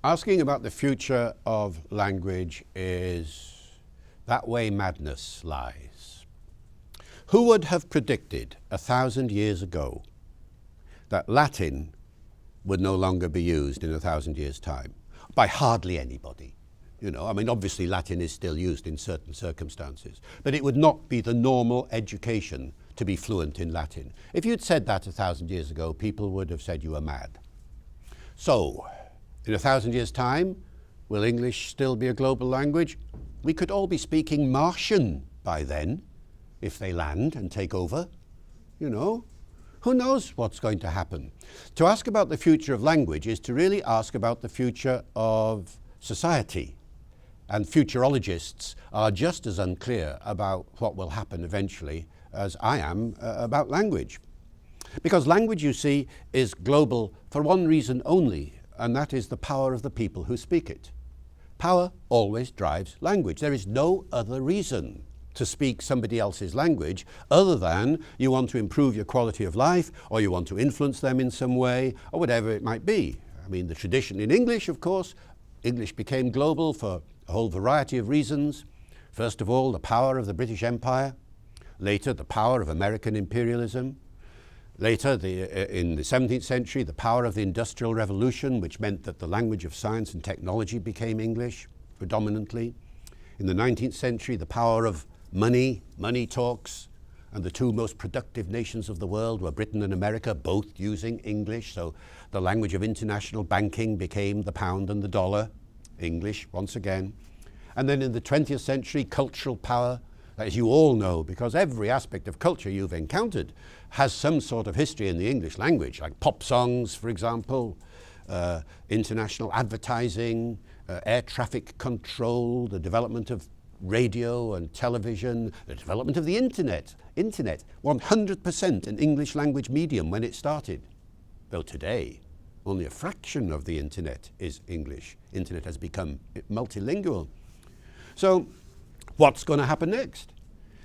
Asking about the future of language is that way madness lies. Who would have predicted 1,000 years ago that Latin would no longer be used in 1,000 years' time? By hardly anybody. You know, I mean, obviously Latin is still used in certain circumstances, but it would not be the normal education to be fluent in Latin. If you'd said that 1,000 years ago, people would have said you were mad. So, in 1,000 years' time, will English still be a global language? We could all be speaking Martian by then, if they land and take over. You know, who knows what's going to happen? To ask about the future of language is to really ask about the future of society. And futurologists are just as unclear about what will happen eventually as I am about language. Because language, you see, is global for one reason only, and that is the power of the people who speak it. Power always drives language. There is no other reason to speak somebody else's language other than you want to improve your quality of life, or you want to influence them in some way, or whatever it might be. I mean, the tradition in English, of course, English became global for a whole variety of reasons. First of all, the power of the British Empire. Later, the power of American imperialism. Later, in the 17th century, the power of the Industrial Revolution, which meant that the language of science and technology became English predominantly. In the 19th century, the power of money talks, and the two most productive nations of the world were Britain and America, both using English. So the language of international banking became the pound and the dollar, English once again. And then in the 20th century, cultural power, as you all know, because every aspect of culture you've encountered has some sort of history in the English language, like pop songs, for example, international advertising, air traffic control, the development of radio and television, the development of the internet, 100% an English language medium when it started. Though today, only a fraction of the internet is English. Internet has become multilingual. So, what's going to happen next?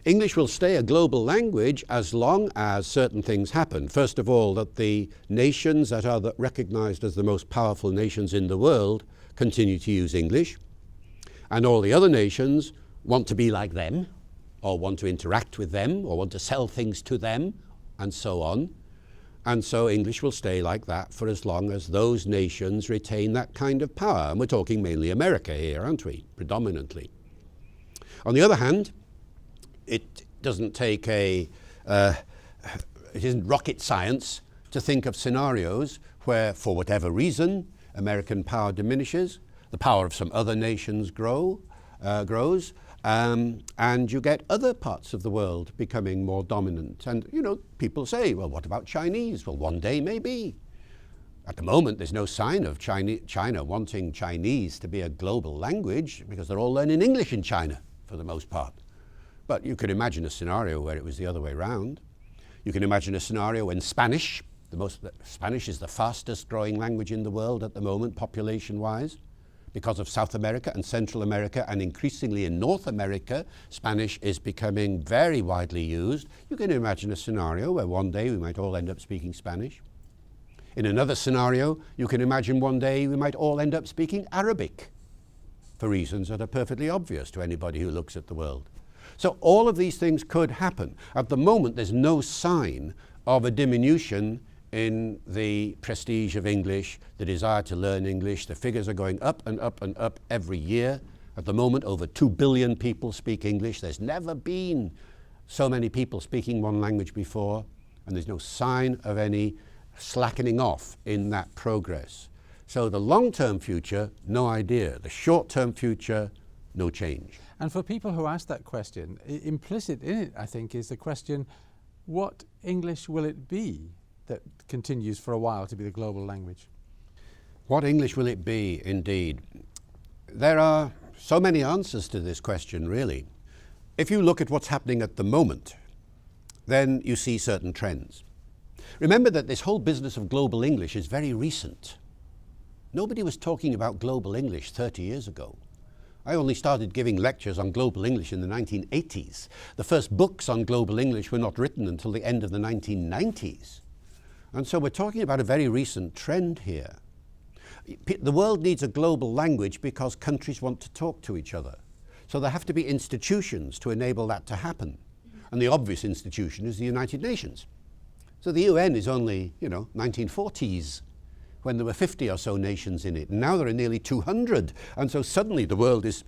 English will stay a global language as long as certain things happen. First of all, that the nations that are recognized as the most powerful nations in the world continue to use English, and all the other nations want to be like them, or want to interact with them, or want to sell things to them, and so on. And so English will stay like that for as long as those nations retain that kind of power. And we're talking mainly America here, aren't we? Predominantly. On the other hand, it doesn't take it isn't rocket science to think of scenarios where, for whatever reason, American power diminishes, the power of some other nations grows, and you get other parts of the world becoming more dominant. And, you know, people say, well, what about Chinese? Well, one day maybe. At the moment, there's no sign of China wanting Chinese to be a global language, because they're all learning English in China for the most part. But you could imagine a scenario where it was the other way around. You can imagine a scenario when Spanish is the fastest growing language in the world at the moment, population-wise, because of South America and Central America, and increasingly in North America, Spanish is becoming very widely used. You can imagine a scenario where one day we might all end up speaking Spanish. In another scenario, you can imagine one day we might all end up speaking Arabic, for reasons that are perfectly obvious to anybody who looks at the world. So all of these things could happen. At the moment, there's no sign of a diminution in the prestige of English, the desire to learn English. The figures are going up and up and up every year. At the moment, over 2 billion people speak English. There's never been so many people speaking one language before, and there's no sign of any slackening off in that progress. So the long-term future, no idea. The short-term future, no change. And for people who ask that question, implicit in it, I think, is the question, what English will it be that continues for a while to be the global language? What English will it be, indeed? There are so many answers to this question, really. If you look at what's happening at the moment, then you see certain trends. Remember that this whole business of global English is very recent. Nobody was talking about global English 30 years ago. I only started giving lectures on global English in the 1980s. The first books on global English were not written until the end of the 1990s. And so we're talking about a very recent trend here. The world needs a global language because countries want to talk to each other. So there have to be institutions to enable that to happen. And the obvious institution is the United Nations. So the UN is only, 1940s, when there were 50 or so nations in it. And now there are nearly 200. And so suddenly the world is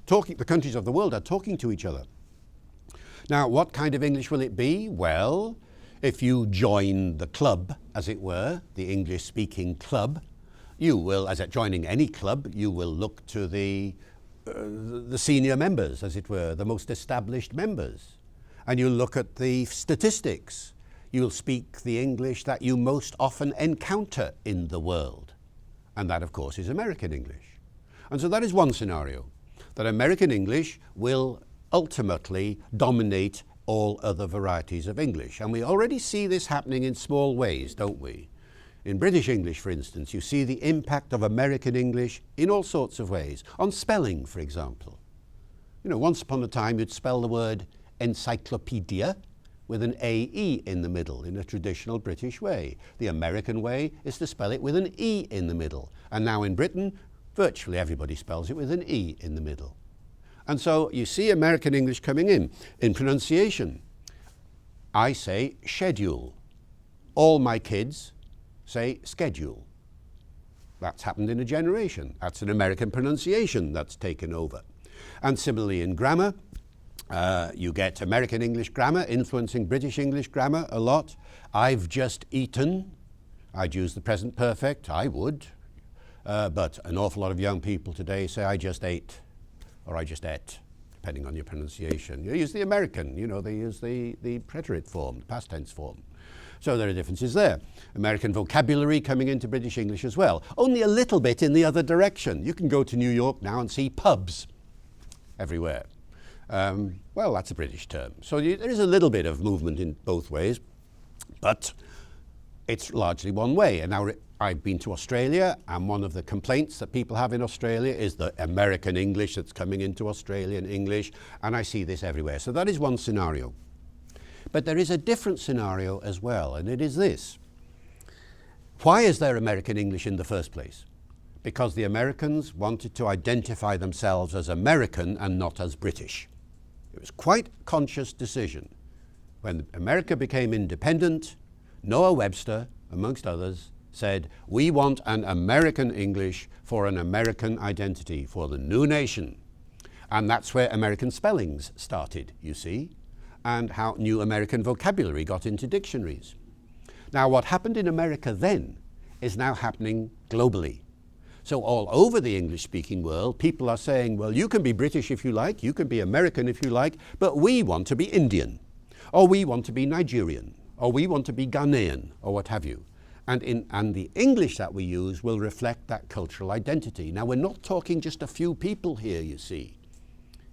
talking, the countries of the world are talking to each other. Now, what kind of English will it be? Well, if you join the club, as it were, the English-speaking club, you will, as at joining any club, you will look to the senior members, as it were, the most established members. And you'll look at the statistics. You'll speak the English that you most often encounter in the world. And that, of course, is American English. And so that is one scenario, that American English will ultimately dominate all other varieties of English. And we already see this happening in small ways, don't we? In British English, for instance, you see the impact of American English in all sorts of ways. On spelling, for example. Once upon a time, you'd spell the word encyclopedia with an AE in the middle in a traditional British way. The American way is to spell it with an E in the middle. And now in Britain, virtually everybody spells it with an E in the middle. And so you see American English coming in. In pronunciation, I say schedule. All my kids say schedule. That's happened in a generation. That's an American pronunciation that's taken over. And similarly in grammar, you get American English grammar influencing British English grammar a lot. I've just eaten. I'd use the present perfect. I would. But an awful lot of young people today say I just ate or I just ate, depending on your pronunciation. You use the American. They use the preterite form, the past tense form. So there are differences there. American vocabulary coming into British English as well. Only a little bit in the other direction. You can go to New York now and see pubs everywhere. Well, that's a British term. So there is a little bit of movement in both ways, but it's largely one way. And now I've been to Australia, and one of the complaints that people have in Australia is the American English that's coming into Australian English, and I see this everywhere. So that is one scenario. But there is a different scenario as well, and it is this. Why is there American English in the first place? Because the Americans wanted to identify themselves as American and not as British. It was quite a conscious decision. When America became independent, Noah Webster, amongst others, said, we want an American English for an American identity, for the new nation. And that's where American spellings started, you see, and how new American vocabulary got into dictionaries. Now, what happened in America then is now happening globally. So all over the English-speaking world, people are saying, well, you can be British if you like, you can be American if you like, but we want to be Indian, or we want to be Nigerian, or we want to be Ghanaian, or what have you. And the English that we use will reflect that cultural identity. Now, we're not talking just a few people here, you see.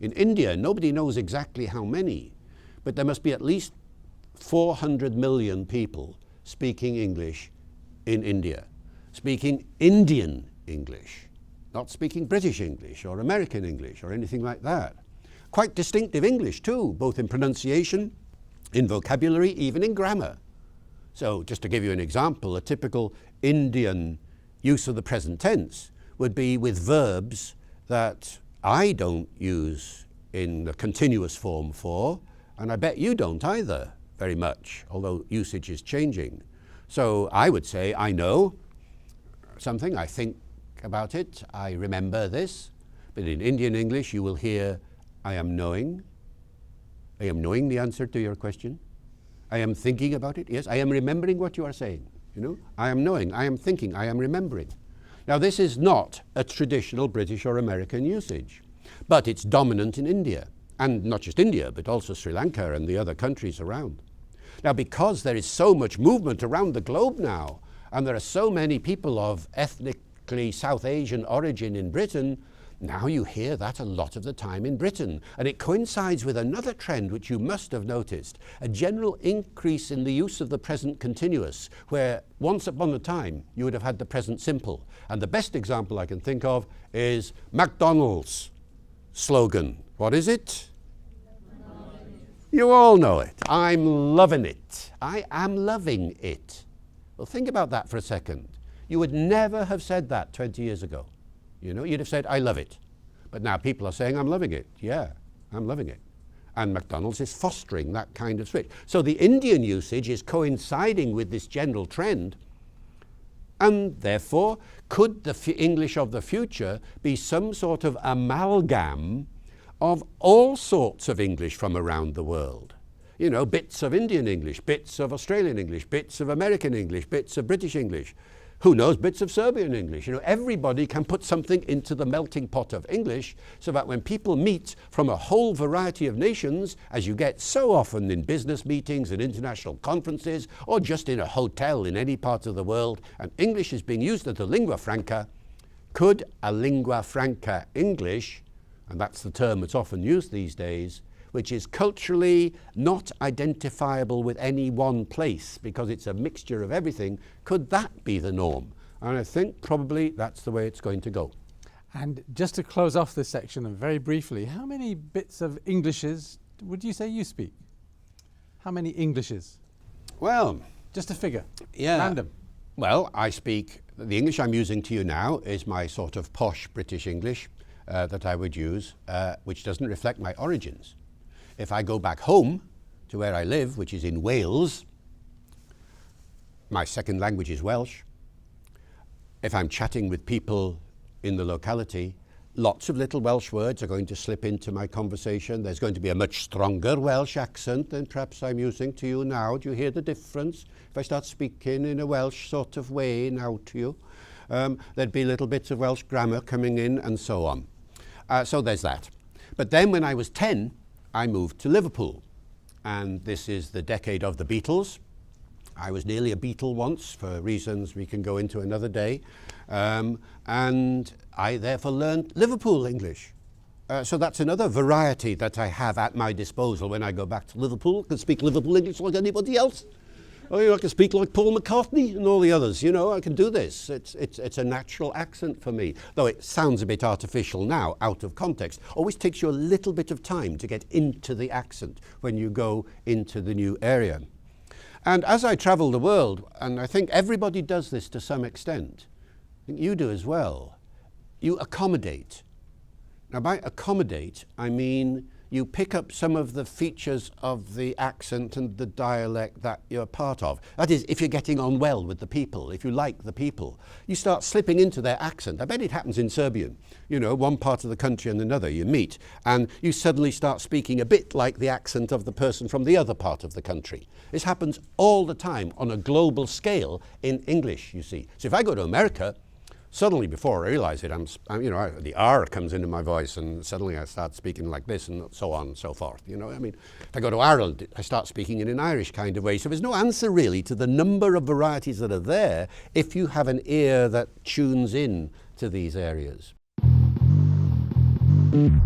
In India, nobody knows exactly how many, but there must be at least 400 million people speaking English in India, speaking Indian English, not speaking British English or American English or anything like that. Quite distinctive English too, both in pronunciation, in vocabulary, even in grammar. So just to give you an example, a typical Indian use of the present tense would be with verbs that I don't use in the continuous form for, and I bet you don't either very much, although usage is changing. So I would say, I know something, I think about it, I remember this, but in Indian English you will hear, I am knowing the answer to your question. I am thinking about it, yes, I am remembering what you are saying, I am knowing, I am thinking, I am remembering. Now this is not a traditional British or American usage, but it's dominant in India, and not just India, but also Sri Lanka and the other countries around. Now because there is so much movement around the globe now, and there are so many people of ethnically South Asian origin in Britain, Now you hear that a lot of the time in Britain, and it coincides with another trend which you must have noticed, a general increase in the use of the present continuous, where once upon a time you would have had the present simple. And the best example I can think of is McDonald's slogan. What is it? You all know it. I'm loving it. I am loving it. Well, think about that for a second. You would never have said that 20 years ago. You know, you'd have said, I love it. But now people are saying, I'm loving it. Yeah, I'm loving it. And McDonald's is fostering that kind of switch. So the Indian usage is coinciding with this general trend. And therefore, could the English of the future be some sort of amalgam of all sorts of English from around the world? You know, bits of Indian English, bits of Australian English, bits of American English, bits of British English. Who knows, bits of Serbian English. You know, everybody can put something into the melting pot of English so that when people meet from a whole variety of nations, as you get so often in business meetings and international conferences, or just in a hotel in any part of the world, and English is being used as a lingua franca, could a lingua franca English, and that's the term that's often used these days, which is culturally not identifiable with any one place because it's a mixture of everything, could that be the norm? And I think probably that's the way it's going to go. And just to close off this section, and very briefly, how many bits of Englishes would you say you speak? How many Englishes? Well, Just a figure. yeah. Random. Well, I speak, the English I'm using to you now is my sort of posh British English that I would use, which doesn't reflect my origins. If I go back home to where I live, which is in Wales, my second language is Welsh. If I'm chatting with people in the locality, lots of little Welsh words are going to slip into my conversation. There's going to be a much stronger Welsh accent than perhaps I'm using to you now. Do you hear the difference? If I start speaking in a Welsh sort of way now to you, there'd be little bits of Welsh grammar coming in and so on. So there's that. But then when I was 10, I moved to Liverpool, and this is the decade of the Beatles. I was nearly a Beatle once for reasons we can go into another day, and I therefore learned Liverpool English. So that's another variety that I have at my disposal when I go back to Liverpool. I can speak Liverpool English like anybody else. I can speak like Paul McCartney and all the others. You know, I can do this. It's a natural accent for me, though it sounds a bit artificial now, out of context. Always takes you a little bit of time to get into the accent when you go into the new area. And as I travel the world, and I think everybody does this to some extent, I think you do as well, you accommodate. Now, by accommodate, I mean you pick up some of the features of the accent and the dialect that you're part of. That is, if you're getting on well with the people, if you like the people, you start slipping into their accent. I bet it happens in Serbian. You know, one part of the country and another, you meet, and you suddenly start speaking a bit like the accent of the person from the other part of the country. This happens all the time on a global scale in English, you see. So if I go to America, suddenly, before I realize it, the R comes into my voice, and suddenly I start speaking like this, and so on and so forth. You know, I mean, if I go to Ireland, I start speaking in an Irish kind of way. So there's no answer really to the number of varieties that are there if you have an ear that tunes in to these areas. Mm-hmm.